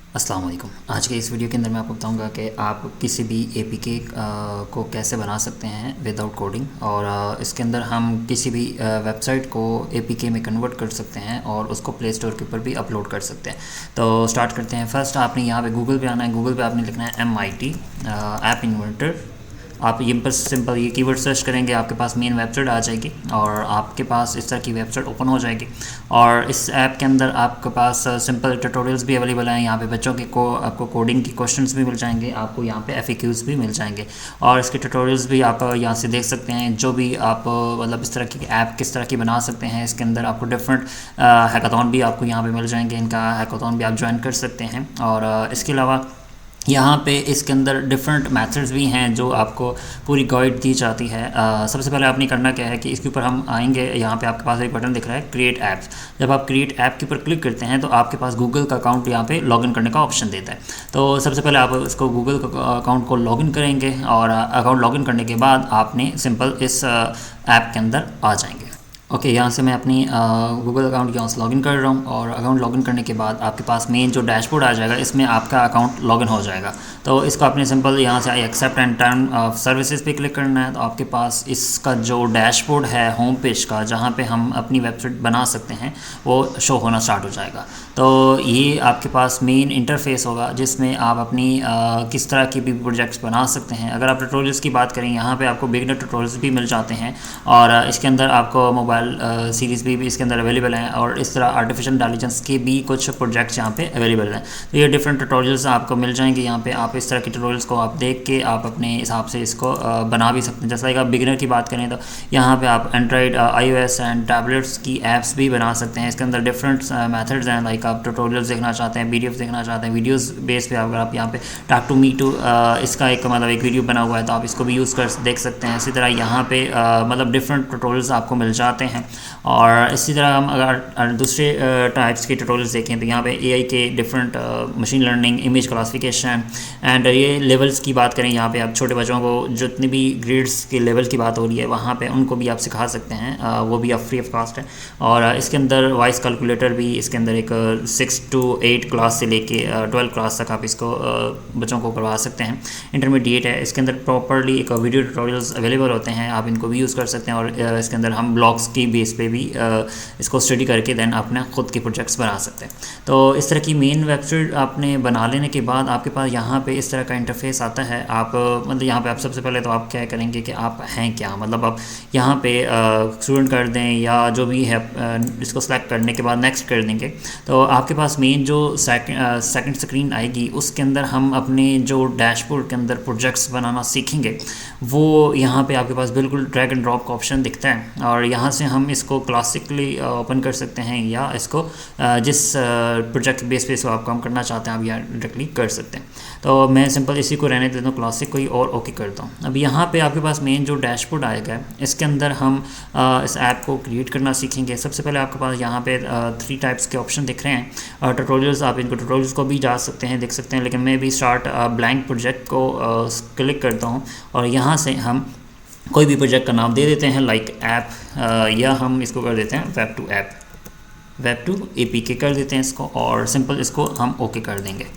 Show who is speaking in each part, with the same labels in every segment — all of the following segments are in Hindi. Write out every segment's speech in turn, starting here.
Speaker 1: अस्सलाम वालेकुम। आज के इस वीडियो के अंदर मैं आपको बताऊंगा कि आप किसी भी एपीके को कैसे बना सकते हैं विदाउट कोडिंग, और इसके अंदर हम किसी भी वेबसाइट को एपीके में कन्वर्ट कर सकते हैं और उसको प्ले स्टोर के ऊपर भी अपलोड कर सकते हैं। तो स्टार्ट करते हैं। फर्स्ट आपने यहाँ पे गूगल पे आना है। गूगल पे आपने लिखना है MIT ऐप इन्वर्टर। आप ये बस सिंपल ये कीवर्ड सर्च करेंगे, आपके पास मेन वेबसाइट आ जाएगी और आपके पास इस तरह की वेबसाइट ओपन हो जाएगी। और इस ऐप के अंदर आपके पास सिंपल ट्यूटोरियल्स भी अवेलेबल हैं। यहाँ पे बच्चों के आपको कोडिंग की क्वेश्चंस भी मिल जाएंगे, आपको यहाँ पे FAQs भी मिल जाएंगे और इसके ट्यूटोरियल्स भी आप यहाँ से देख सकते हैं। जो भी आप मतलब इस तरह की ऐप किस तरह की बना सकते हैं, इसके अंदर आपको डिफरेंट हैकाथॉन भी आपको यहाँ पे मिल जाएंगे। इनका हैकाथॉन भी आप ज्वाइन कर सकते हैं। और इसके अलावा यहाँ पे इसके अंदर डिफरेंट मेथड्स भी हैं जो आपको पूरी गाइड दी जाती है। सबसे पहले आपने करना क्या है कि इसके ऊपर हम आएंगे। यहाँ पे आपके पास एक बटन दिख रहा है क्रिएट ऐप्स। जब आप क्रिएट ऐप के ऊपर क्लिक करते हैं तो आपके पास गूगल का अकाउंट यहाँ पे लॉगिन करने का ऑप्शन देता है। तो सबसे पहले आप इसको गूगल अकाउंट को लॉगिन करेंगे और अकाउंट लॉगिन करने के बाद आपने सिंपल इस ऐप के अंदर आ जाएंगे। ओके, यहाँ से मैं अपनी गूगल अकाउंट यहाँ से लॉगिन कर रहा हूँ और अकाउंट लॉगिन करने के बाद आपके पास मेन जो डैशबोर्ड आ जाएगा, इसमें आपका अकाउंट लॉगिन हो जाएगा। तो इसको आपने सिंपल यहाँ से I accept and terms of services पे क्लिक करना है। तो आपके पास इसका जो डैशबोर्ड है होम पेज का, जहाँ पे हम अपनी वेबसाइट बना सकते हैं, वो शो होना स्टार्ट हो जाएगा। तो ये आपके पास मेन इंटरफेस होगा जिसमें आप अपनी किस तरह की भी प्रोजेक्ट्स बना सकते हैं। अगर आप ट्यूटोरियल्स की बात करें, यहाँ पे आपको बिगिनर ट्यूटोरियल्स भी मिल जाते हैं और इसके अंदर आपको मोबाइल सीरीज़ भी इसके अंदर अवेलेबल हैं और इस तरह आर्टिफिशियल इंटेलिजेंस के भी कुछ प्रोजेक्ट्स यहाँ पे अवेलेबल हैं। तो ये डिफरेंट ट्यूटोरियल्स आपको मिल जाएंगे। यहाँ पे आप इस तरह के ट्यूटोरियल्स को आप देख के आप अपने हिसाब से इसको बना भी सकते हैं। जैसा कि आप बिगिनर की बात करें तो यहाँ पे आप एंड्रॉयड, iOS एंड टैबलेट्स की ऐप्स भी बना सकते हैं। इसके अंदर डिफरेंट मेथड्स हैं। लाइक आप ट्यूटोरियल्स देखना चाहते हैं, PDF देखना चाहते हैं, वीडियोज़ बेस पे अगर आप यहाँ पे टॉक टू मी टू इसका एक मतलब एक वीडियो बना हुआ है तो आप इसको भी यूज़ कर देख सकते हैं। इसी तरह यहाँ पे मतलब डिफरेंट ट्यूटोरियल्स आपको मिल जाते हैं। और इसी तरह हम अगर दूसरे टाइप्स के ट्यूटोरियल्स देखें तो यहाँ पे AI के different machine learning, image classification and ये लेवल्स की बात करें, यहाँ पे आप छोटे बच्चों को जितने भी ग्रेड्स के लेवल की बात हो रही है वहाँ पे उनको भी आप सिखा सकते हैं। वो भी आप फ्री ऑफ कॉस्ट है। और इसके अंदर वॉइस कैलकुलेटर भी इसके अंदर एक 6 to 8 क्लास से लेके 12 क्लास तक आप इसको बच्चों को करवा सकते हैं। इंटरमीडिएट है। इसके अंदर प्रॉपरली एक वीडियो ट्यूटोरियल्स अवेलेबल होते हैं, आप इनको भी यूज़ कर सकते हैं। और इसके अंदर हम ब्लॉग्स की बेस पे भी इसको स्टडी करके देन अपने ख़ुद के प्रोजेक्ट्स बना सकते हैं। तो इस तरह की मेन वेबसाइट आपने बना लेने के बाद आपके पास यहाँ पे इस तरह का इंटरफेस आता है। आप मतलब यहाँ पे आप सबसे पहले तो आप क्या करेंगे कि आप हैं क्या, मतलब आप यहाँ पे स्टूडेंट कर दें या जो भी है, इसको सेलेक्ट करने के बाद नेक्स्ट कर देंगे। तो आपके पास मेन जो सेकंड स्क्रीन आएगी उसके अंदर हम अपने जो डैशबोर्ड के अंदर प्रोजेक्ट्स बनाना सीखेंगे, वो यहाँ पे आपके पास बिल्कुल ड्रैग एंड ड्रॉप का ऑप्शन दिखता है और यहाँ से हम इसको क्लासिकली ओपन कर सकते हैं या इसको जिस प्रोजेक्ट बेस पे इसको आप काम करना चाहते हैं आप यहाँ डायरेक्टली कर सकते हैं। तो मैं सिंपल इसी को रहने देता हूँ क्लासिक को ही और ओके करता हूँ। अब यहाँ पे आपके पास मेन जो डैशबोर्ड आएगा, इसके अंदर हम इस ऐप को क्रिएट करना सीखेंगे। सबसे पहले आपके पास यहाँ पे 3 टाइप्स के ऑप्शन दिख रहे हैं और ट्यूटोरियल्स, आप इनको ट्यूटोरियल्स को भी जा सकते हैं, देख सकते हैं। लेकिन मैं भी स्टार्ट ब्लैंक प्रोजेक्ट को क्लिक करता हूँ और यहाँ से हम कोई भी प्रोजेक्ट का नाम दे देते हैं, लाइक ऐप, या हम इसको कर देते हैं web two app, web two APK कर देते हैं इसको और सिंपल इसको हम ओके कर देंगे।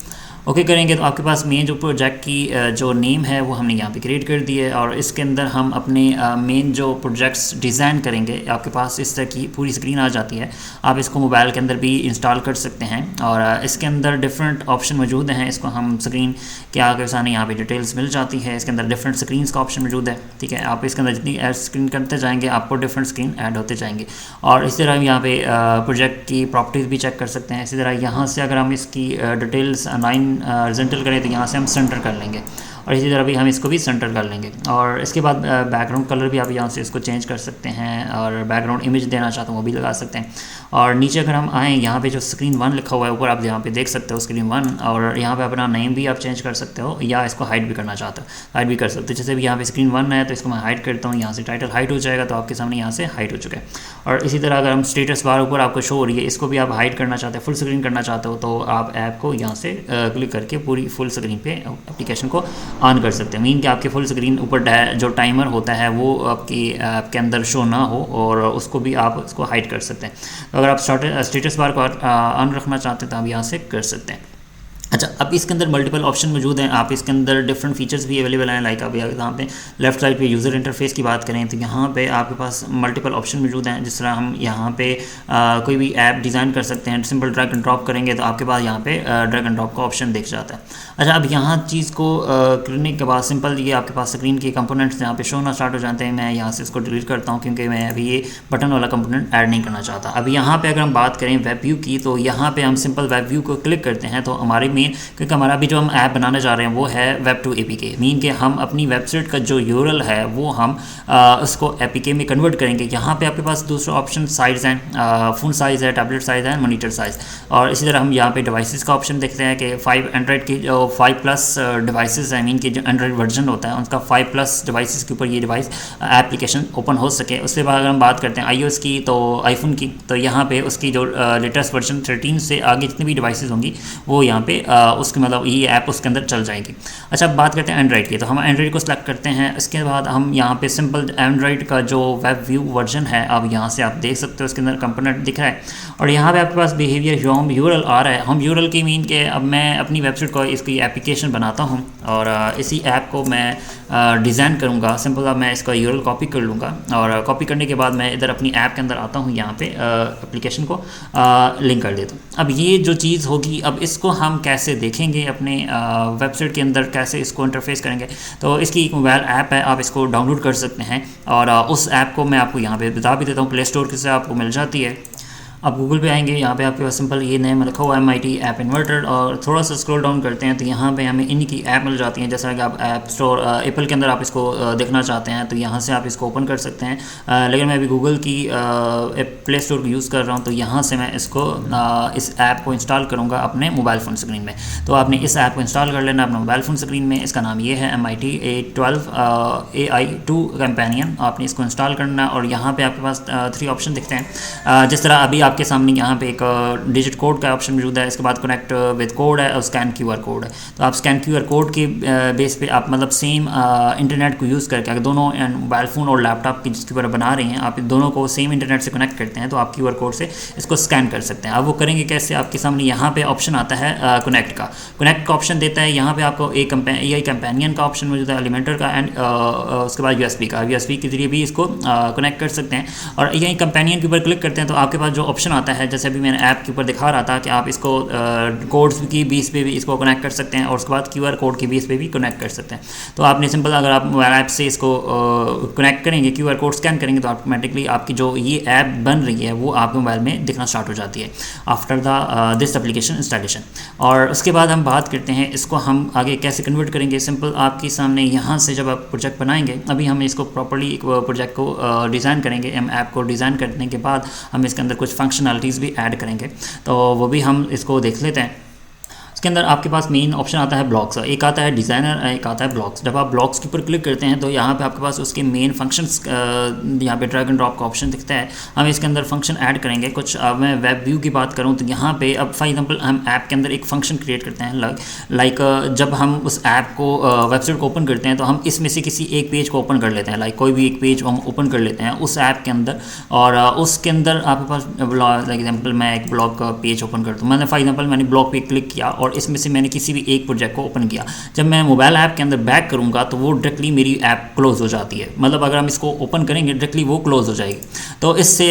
Speaker 1: ओके करेंगे तो आपके पास मेन जो प्रोजेक्ट की जो नेम है वो हमने यहाँ पे क्रिएट कर दी है और इसके अंदर हम अपने मेन जो प्रोजेक्ट्स डिज़ाइन करेंगे, आपके पास इस तरह की पूरी स्क्रीन आ जाती है। आप इसको मोबाइल के अंदर भी इंस्टॉल कर सकते हैं और इसके अंदर डिफरेंट ऑप्शन मौजूद हैं। इसको हम स्क्रीन के आगे सामने यहाँ पे डिटेल्स मिल जाती है। इसके अंदर डिफरेंट स्क्रीन्स का ऑप्शन मौजूद है, ठीक है। आप इसके अंदर जितनी ऐड स्क्रीन करते जाएंगे आपको डिफरेंट स्क्रीन ऐड होते जाएंगे और इसी तरह हम यहाँ पे प्रोजेक्ट की प्रॉपर्टीज़ भी चेक कर सकते हैं। इसी तरह यहाँ से अगर हम इसकी डिटेल्स अलाइन हॉरिजॉन्टल करें तो यहाँ से हम सेंटर कर लेंगे और इसी तरह भी हम इसको भी सेंटर कर लेंगे। और इसके बाद बैकग्राउंड कलर भी आप यहाँ से इसको चेंज कर सकते हैं और बैकग्राउंड इमेज देना चाहते हैं वो भी लगा सकते हैं। और नीचे अगर हम आएँ, यहाँ पे जो स्क्रीन 1 लिखा हुआ है ऊपर आप यहाँ पे देख सकते हो स्क्रीन 1, और यहाँ पे अपना नेम भी आप चेंज कर सकते हो या इसको हाइड भी करना चाहते हो, हाइड भी कर सकते हो। जैसे भी यहाँ पे स्क्रीन 1 है तो इसको मैं हाइड करता हूँ, यहाँ से टाइटल हाइड हो जाएगा तो आपके सामने यहाँ से हाइड हो चुका है। और इसी तरह अगर हम स्टेटस बार ऊपर आपको शो हो रही है, इसको भी आप हाइड करना चाहते हैं, फुल स्क्रीन करना चाहते हो, तो आप ऐप को यहाँ से क्लिक करके पूरी फुल स्क्रीन पे एप्लीकेशन को ऑन कर सकते हैं। मीन कि आपके फुल स्क्रीन ऊपर जो टाइमर होता है वो आपकी ऐप के अंदर शो ना हो और उसको भी आप इसको हाइड कर सकते हैं। तो अगर आप स्टेटस बार को ऑन रखना चाहते हैं तो आप यहाँ से कर सकते हैं। अच्छा, अब इसके अंदर मल्टीपल ऑप्शन मौजूद हैं। आप इसके अंदर डिफरेंट फीचर्स भी अवेलेबल हैं। लाइक अब यहाँ पे लेफ्ट साइड पे यूज़र इंटरफेस की बात करें तो यहाँ पे आपके पास मल्टीपल ऑप्शन मौजूद हैं। जिस तरह हम यहाँ पे कोई भी ऐप डिज़ाइन कर सकते हैं, सिंपल ड्रैग एंड ड्रॉप करेंगे तो आपके पास यहाँ पे ड्रैग एंड ड्रॉप का ऑप्शन दिख जाता है। अच्छा, अब यहाँ चीज़ को करने के बाद सिंपल ये आपके पास स्क्रीन के कंपोनेंट्स यहाँ पे शो होना स्टार्ट हो जाते हैं। मैं यहाँ से इसको डिलीट करता हूँ क्योंकि मैं अभी ये बटन वाला कंपोनेंट ऐड नहीं करना चाहता। अब यहाँ पे अगर हम बात करें वेब व्यू की, तो यहाँ पे हम सिंपल वेब व्यू को क्लिक करते हैं तो हमारे मेन, क्योंकि हमारा अभी जो हम ऐप बनाने जा रहे हैं वो है वेब टू एपीके, मीन कि हम अपनी वेबसाइट का जो यूआरएल है वो हम उसको एपीके में कन्वर्ट करेंगे। यहाँ पे आपके पास दूसरा ऑप्शन साइज़ हैं, फ़ोन साइज़ है, टैबलेट साइज़ है, मॉनिटर साइज़। और इसी तरह हम यहाँ पे डिवाइसेस का ऑप्शन देखते हैं कि 5 एंड्रॉइड की जो 5+ डिवाइसेस आई मीन कि जो एंड्रॉइड वर्जन होता है उनका 5+ डिवाइसेस के ऊपर ये डिवाइस एप्लीकेशन ओपन हो सके। उसके बाद अगर हम बात करते हैं iOS की, तो आईफोन की, तो यहाँ पे उसकी जो लेटेस्ट वर्जन 13 से आगे जितनी भी डिवाइसेस होंगी वो यहाँ पे उसके मतलब ये ऐप उसके अंदर चल जाएगी। अच्छा, अब बात करते हैं एंड्रॉइड की, तो हम एंड्रॉइड को सिलेक्ट करते हैं। इसके बाद हम यहाँ पे सिंपल एंड्रॉइड का जो वेब व्यू वर्जन है, अब यहाँ से आप देख सकते हो उसके अंदर कंपोनेंट दिख रहा है और यहाँ पे आपके पास बिहेवियर होम यूआरएल आ रहा है। होम यूआरएल की मीन के अब मैं अपनी वेबसाइट को इसकी एप्लीकेशन बनाता हूँ और इसी ऐप को मैं डिज़ाइन करूँगा। सिंपल अब मैं इसका यूआरएल कॉपी कर लूँगा और कॉपी करने के बाद मैं इधर अपनी ऐप के अंदर आता हूँ, यहाँ पे एप्लीकेशन को लिंक कर देता हूँ। अब ये जो चीज़ होगी, अब इसको हम कैसे देखेंगे अपने वेबसाइट के अंदर, कैसे इसको इंटरफेस करेंगे, तो इसकी एक मोबाइल ऐप है, आप इसको डाउनलोड कर सकते हैं और उस ऐप को मैं आपको यहाँ पे बता भी देता हूँ। प्ले स्टोर से आपको मिल जाती है। आप गूगल पे आएंगे, यहाँ पे आपके पास सिंपल ये नेम लिखा हुआ है MIT ऐप इन्वर्टर, और थोड़ा सा स्क्रॉल डाउन करते हैं तो यहाँ पे हमें इनकी ऐप मिल जाती है। जैसा कि आप ऐप स्टोर एप्पल के अंदर आप इसको देखना चाहते हैं तो यहाँ से आप इसको ओपन कर सकते हैं, लेकिन मैं अभी गूगल की प्ले स्टोर को यूज़ कर रहा हूँ तो यहाँ से मैं इसको इस ऐप को इंस्टॉल करूँगा अपने मोबाइल फ़ोन स्क्रीन में। तो आपने इस ऐप को इंस्टॉल कर लेना अपने मोबाइल फ़ोन स्क्रीन में। इसका नाम ये है MIT A12 AI2 कंपेनियन। आपने इसको इंस्टॉल करना और यहाँ पर आपके पास 3 ऑप्शन दिखते हैं। जिस तरह अभी आपके सामने यहाँ पे एक डिजिट कोड का ऑप्शन मौजूद है, इसके बाद कनेक्ट विद कोड है और स्कैन QR कोड है। तो आप स्कैन QR कोड के बेस पे आप मतलब सेम इंटरनेट को यूज़ करके, अगर दोनों मोबाइल फ़ोन और लैपटॉप की जिसके ऊपर बना रहे हैं, आप दोनों को सेम इंटरनेट से कनेक्ट करते हैं तो आप QR कोड से इसको स्कैन कर सकते हैं। अब वो करेंगे कैसे, आपके सामने यहाँ पे ऑप्शन आता है कनेक्ट का ऑप्शन देता है। यहाँ पे आपको एक कंपेनियन का ऑप्शन मौजूद है, एलिमेंटर का, एंड उसके बाद USB के जरिए भी इसको कनेक्ट कर सकते हैं। और यही कंपेनियन के ऊपर क्लिक करते हैं तो आपके पास जो ऑप्शन आता है, जैसे अभी मैंने ऐप के ऊपर दिखा रहा था कि आप इसको कोड्स की बेस पे भी इसको कनेक्ट कर सकते हैं और उसके बाद QR कोड की बेस पे भी कनेक्ट कर सकते हैं। तो आपने सिंपल अगर आप मोबाइल ऐप से इसको कनेक्ट करेंगे, QR कोड स्कैन करेंगे तो ऑटोमेटिकली आपकी जो ये ऐप बन रही है वो आपके मोबाइल में दिखना स्टार्ट हो जाती है आफ्टर दिस एप्लीकेशन इंस्टॉलेशन। और उसके बाद हम बात करते हैं इसको हम आगे कैसे कन्वर्ट करेंगे। सिंपल आपके सामने यहाँ से जब आप प्रोजेक्ट बनाएंगे, अभी हम इसको प्रॉपर्ली एक प्रोजेक्ट को डिज़ाइन करेंगे। हम ऐप को डिज़ाइन करने के बाद हम इसके अंदर कुछ फंक्शनलिटीज़ भी ऐड करेंगे, तो वो भी हम इसको देख लेते हैं। इसके अंदर आपके पास मेन ऑप्शन आता है ब्लॉक्स, एक आता है डिज़ाइनर, एक आता है ब्लॉक्स। जब आप ब्लॉक्स के ऊपर क्लिक करते हैं तो यहाँ पे आपके पास उसके मेन फंक्शंस यहाँ पे ड्रैग एंड ड्रॉप का ऑप्शन दिखता है। हम इसके अंदर फंक्शन ऐड करेंगे कुछ। मैं वेब व्यू की बात करूँ तो यहाँ पे अब फॉर एग्जांपल हम ऐप के अंदर एक फंक्शन क्रिएट करते हैं, लाइक जब हम उस ऐप को वेबसाइट को ओपन करते हैं तो हम इसमें से किसी एक पेज को ओपन कर लेते हैं, लाइक कोई भी एक पेज हम ओपन कर लेते हैं उस ऐप के अंदर, और उसके अंदर आपके पास फॉर एग्जाम्पल मैं एक ब्लॉग का पेज ओपन करता हूँ। मैंने फॉर एग्जाम्पल मैंने ब्लॉग पे क्लिक किया और इसमें से मैंने किसी भी एक प्रोजेक्ट को ओपन किया। जब मैं मोबाइल ऐप के अंदर बैक करूँगा तो वो डायरेक्टली मेरी ऐप क्लोज हो जाती है, मतलब अगर हम इसको ओपन करेंगे डायरेक्टली वो क्लोज हो जाएगी। तो इससे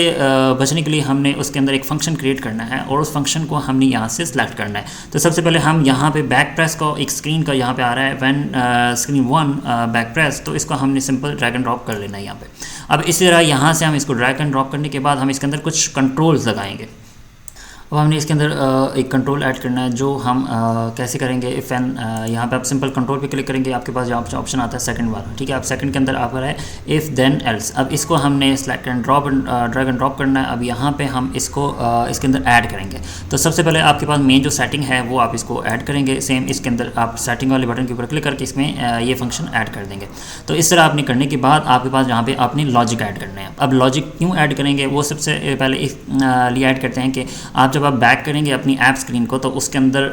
Speaker 1: बचने के लिए हमने उसके अंदर एक फंक्शन क्रिएट करना है और उस फंक्शन को हमने यहाँ से सिलेक्ट करना है। तो सबसे पहले हम यहाँ पे बैक प्रेस का एक स्क्रीन का यहाँ पे आ रहा है व्हेन स्क्रीन 1 बैक प्रेस, तो इसको हमने सिंपल ड्रैग एंड ड्रॉप कर लेना है यहाँ पे। अब इसी तरह यहाँ से हम इसको ड्रैग एंड ड्रॉप करने के बाद हम इसके अंदर कुछ कंट्रोल्स लगाएंगे। अब हमने इसके अंदर एक कंट्रोल ऐड करना है जो हम कैसे करेंगे। इफ़ एन यहाँ पे आप सिंपल कंट्रोल पे क्लिक करेंगे, आपके पास यहाँ ऑप्शन आता है सेकंड वाला, ठीक है। आप सेकंड के अंदर आपका है इफ़ देन एल्स। अब इसको हमने select and drop drag and drop करना है। अब यहाँ पे हम इसको इसके अंदर ऐड करेंगे। तो सबसे पहले आपके पास मेन जो सेटिंग है वो आप इसको ऐड करेंगे। सेम इसके अंदर आप सेटिंग वाले बटन के ऊपर क्लिक करके इसमें ये फंक्शन ऐड कर देंगे। तो इस तरह आपने करने के बाद आपके पास यहाँ पे आपने लॉजिक ऐड करना है। अब लॉजिक क्यों ऐड करेंगे वो सबसे पहले लिए ऐड करते हैं कि आप जब जब आप बैक करेंगे अपनी ऐप स्क्रीन को, तो उसके अंदर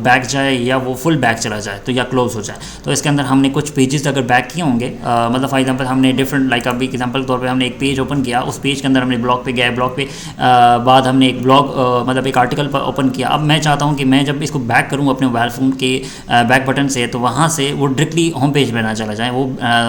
Speaker 1: बैक जाए या वो फुल बैक चला जाए, तो या क्लोज हो जाए। तो इसके अंदर हमने कुछ पेजेस अगर बैक किए होंगे, मतलब फॉर एग्जांपल हमने डिफरेंट लाइक अभी एग्जांपल के तौर पे हमने एक पेज ओपन किया, उस पेज के अंदर हमने ब्लॉग पे गया, ब्लॉग पे बाद हमने एक ब्लॉग मतलब एक आर्टिकल ओपन किया। अब मैं चाहता हूँ कि मैं जब इसको बैक करूँ अपने मोबाइल फ़ोन के बैक बटन से, तो वहाँ से वो डायरेक्टली होम पेज पे ना चला जाए, वो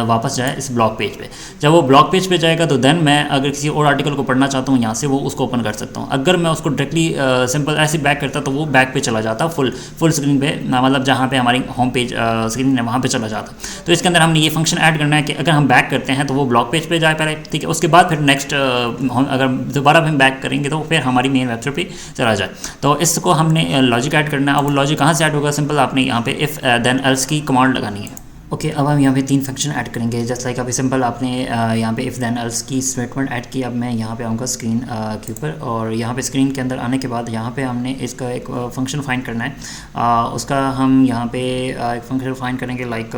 Speaker 1: वापस जाए इस ब्लॉग पेज पे। जब वो ब्लॉग पेज पे जाएगा तो देन मैं अगर किसी और आर्टिकल को पढ़ना चाहता हूँ यहाँ से, वो उसको ओपन कर सकता हूँ। अगर मैं उसको डायरेक्टली सिंपल ऐसे बैक करता तो वो बैक पे चला जाता फुल स्क्रीन पे, मतलब जहाँ पे हमारी होम पेज स्क्रीन है वहाँ पे चला जाता। तो इसके अंदर हमने ये फंक्शन ऐड करना है कि अगर हम बैक करते हैं तो वो ब्लॉग पेज पे जाए पहले, ठीक है, उसके बाद फिर नेक्स्ट अगर दोबारा हम बैक करेंगे तो फिर हमारी मेन वेबसाइट पे चला जाए। तो इसको हमने लॉजिक ऐड करना है। अब वो लॉजिक कहाँ से ऐड होगा? सिंपल आपने यहाँ पे इफ़ देन एल्स की कमांड लगानी है। ओके, अब हम यहाँ पे 3 फंक्शन ऐड करेंगे। जस्ट लाइक अभी सिंपल आपने यहाँ पे इफ़ देन एल्स की स्टेटमेंट ऐड की। अब मैं यहाँ पे आऊँगा स्क्रीन के ऊपर, और यहाँ पे स्क्रीन के अंदर आने के बाद यहाँ पे हमने इसका एक फंक्शन फाइंड करना है। उसका हम यहाँ पे एक फंक्शन फाइंड करेंगे लाइक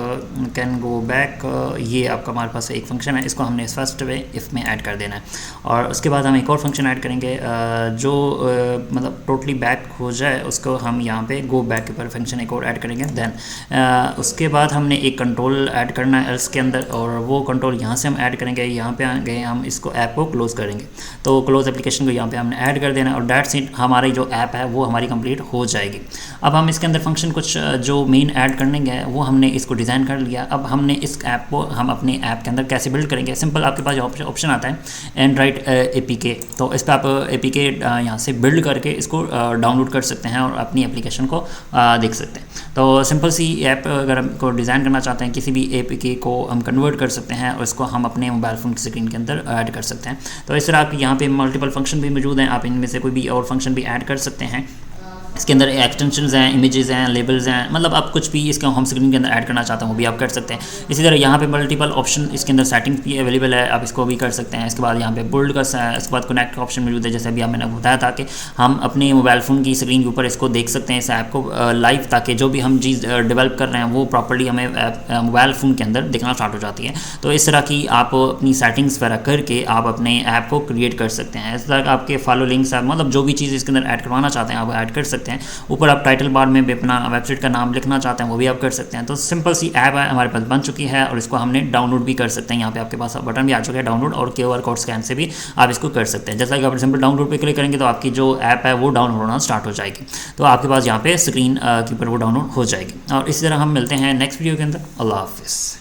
Speaker 1: कैन गो बैक। ये आपका हमारे पास एक फंक्शन है, इसको हमने फर्स्ट वे इफ़ में ऐड कर देना है। और उसके बाद हम एक और फंक्शन ऐड करेंगे जो मतलब टोटली बैक हो जाए, उसको हम यहाँ पे गो बैक के ऊपर फंक्शन एक और ऐड करेंगे। देन उसके बाद हमने एक कंट्रोल ऐड करना है एल्स के अंदर, और वो कंट्रोल यहाँ से हम ऐड करेंगे। यहाँ पे आ गए हम इसको ऐप को क्लोज़ करेंगे, तो क्लोज एप्लीकेशन को यहाँ पे हमने ऐड कर देना है, और दैट्स इट, हमारी जो ऐप है वो हमारी कंप्लीट हो जाएगी। अब हम इसके अंदर फंक्शन कुछ जो मेन ऐड करने गए वो हमने इसको डिज़ाइन कर लिया। अब हमने इस ऐप को हम अपने ऐप के अंदर कैसे बिल्ड करेंगे? सिंपल आपके पास ऑप्शन आता है एंड्रॉइड APK, तो इस पर आप APK यहाँ से बिल्ड करके इसको डाउनलोड कर सकते हैं और अपनी एप्लीकेशन को देख सकते हैं। तो सिंपल सी ऐप अगर हमको डिज़ाइन करना चाहते हैं, किसी भी APK को हम कन्वर्ट कर सकते हैं और इसको हम अपने मोबाइल फ़ोन की स्क्रीन के अंदर ऐड कर सकते हैं। तो इस तरह आपके यहाँ पे मल्टीपल फंक्शन भी मौजूद हैं, आप इनमें से कोई भी और फंक्शन भी ऐड कर सकते हैं। इसके अंदर एक्सटेंशंस हैं, इमेजेस हैं, लेबल्स हैं, मतलब आप कुछ भी इसके होम स्क्रीन के अंदर ऐड करना चाहते हैं वो भी आप कर सकते हैं। इसी तरह यहाँ पे मल्टीपल ऑप्शन इसके अंदर सेटिंग्स भी अवेलेबल है, आप इसको भी कर सकते हैं। इसके बाद यहाँ पे बुल्ड का, इसके बाद कनेक्ट का ऑप्शन मौजूद है। जैसे अभी मैंने बताया था कि हम अपने मोबाइल फ़ोन की स्क्रीन के ऊपर इसको देख सकते हैं, इस ऐप को लाइव, ताकि जो भी हम चीज़ डेवलप कर रहे हैं वो प्रॉपर्ली हमें मोबाइल फ़ोन के अंदर दिखना स्टार्ट हो जाती है। तो इस तरह की आप अपनी सेटिंग्स वगैरह करके आप अपने ऐप को क्रिएट कर सकते हैं। इस तरह आपके फॉलो लिंक्स, मतलब जो भी चीज़ इसके अंदर ऐड करवाना चाहते हैं आप ऐड कर सकते हैं। ऊपर आप टाइटल बार में भी अपना वेबसाइट का नाम लिखना चाहते हैं वो भी आप कर सकते हैं। तो सिंपल सी ऐप है हमारे पास बन चुकी है, और इसको हमने डाउनलोड भी कर सकते हैं। यहाँ पे आपके पास बटन भी आ चुका है डाउनलोड, और QR कोड स्कैन से भी आप इसको कर सकते हैं। जैसा कि आप सिंपल डाउनलोड पे क्लिक करेंगे तो आपकी जो ऐप है वो डाउनलोड होना स्टार्ट हो जाएगी, तो आपके पास यहाँ पे स्क्रीन के ऊपर वो डाउनलोड हो जाएगी। और इसी तरह हम मिलते हैं नेक्स्ट वीडियो के अंदर। अल्लाह हाफिज़।